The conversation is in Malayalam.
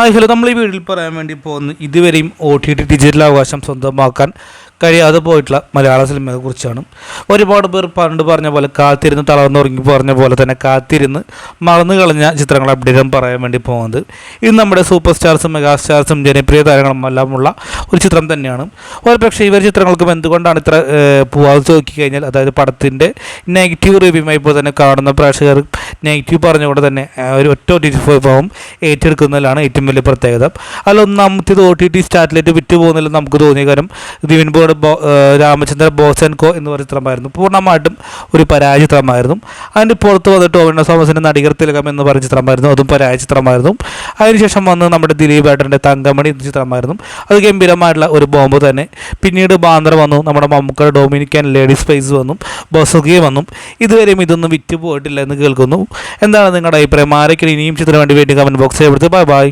ഹലോ, നമ്മൾ ഈ വീഡിയോയിൽ പറയാൻ വേണ്ടി പോകുന്നത് ഇതുവരെയും OTT ഡിജിറ്റൽ അവകാശം സ്വന്തമാക്കാൻ കഴിയാതെ പോയിട്ടുള്ള മലയാള സിനിമയെ കുറിച്ചാണ്. ഒരുപാട് പേർ പണ്ട് പറഞ്ഞ പോലെ കാത്തിരുന്ന് തളർന്നുറങ്ങി പറഞ്ഞ പോലെ തന്നെ കാത്തിരുന്ന് മറന്നു കളഞ്ഞ ചിത്രങ്ങൾ അപ്ഡേറ്റ് പറയാൻ വേണ്ടി പോകുന്നത് ഇത് നമ്മുടെ സൂപ്പർ സ്റ്റാർസും മെഗാ സ്റ്റാർസും ജനപ്രിയ താരങ്ങളും എല്ലാമുള്ള ഒരു ചിത്രം തന്നെയാണ്. ഒരു പക്ഷേ ഇവർ ചിത്രങ്ങൾക്കും എന്തുകൊണ്ടാണ് ഇത്ര പോവാതെ നോക്കിക്കഴിഞ്ഞാൽ, അതായത് പടത്തിൻ്റെ നെഗറ്റീവ് റിവ്യൂമായി ഇപ്പോൾ തന്നെ കാണുന്ന പ്രേക്ഷകർ നെഗറ്റീവ് പറഞ്ഞുകൊണ്ട് തന്നെ ഒരു ഒറ്റ OTT വിഭാഗം ഏറ്റെടുക്കുന്നതിലാണ് ഏറ്റവും വലിയ പ്രത്യേകത. അതിൽ ഒന്നാമത്തേത് OTT സാറ്റലൈറ്റ് വിറ്റ് പോകുന്നില്ല നമുക്ക് തോന്നിയ കാര്യം ദിവിൻ ബോർഡ് രാമചന്ദ്ര ബോസ് ആൻഡ് കോ എന്ന് പറയുന്ന ചിത്രമായിരുന്നു. പൂർണ്ണമായിട്ടും ഒരു പരാജയ ചിത്രമായിരുന്നു. അതിൻ്റെ പുറത്ത് വന്നിട്ട് ടോവിനോ തോമസിൻ്റെ നടികർ തിലകം എന്ന് പറയുന്ന ചിത്രമായിരുന്നു, അതും പരാജയ ചിത്രമായിരുന്നു. അതിനുശേഷം വന്ന് നമ്മുടെ ദിലീപ് ഏട്ടൻ്റെ തങ്കമണി എന്ന ചിത്രമായിരുന്നു, അത് ഗംഭീരമായിട്ടുള്ള ഒരു ബോംബ് തന്നെ. പിന്നീട് ബാന്ദ്ര വന്നു, നമ്മുടെ മമ്മൂക്ക ഡൊമിനിക്കൻ ലേഡീസ് സ്പേസ് വന്നു, ബൊസുകെ വന്നു. ഇതുവരെയും ഇതൊന്നും വിറ്റ് പോയിട്ടില്ല എന്ന് കേൾക്കുന്നു. എന്താണ് നിങ്ങളുടെ അഭിപ്രായം? ആരൊക്കെ ഇനിയും ചിത്രം വേണ്ടി കമൻറ്റ് ബോക്സിൽ എവിടുത്തെ ബൈ.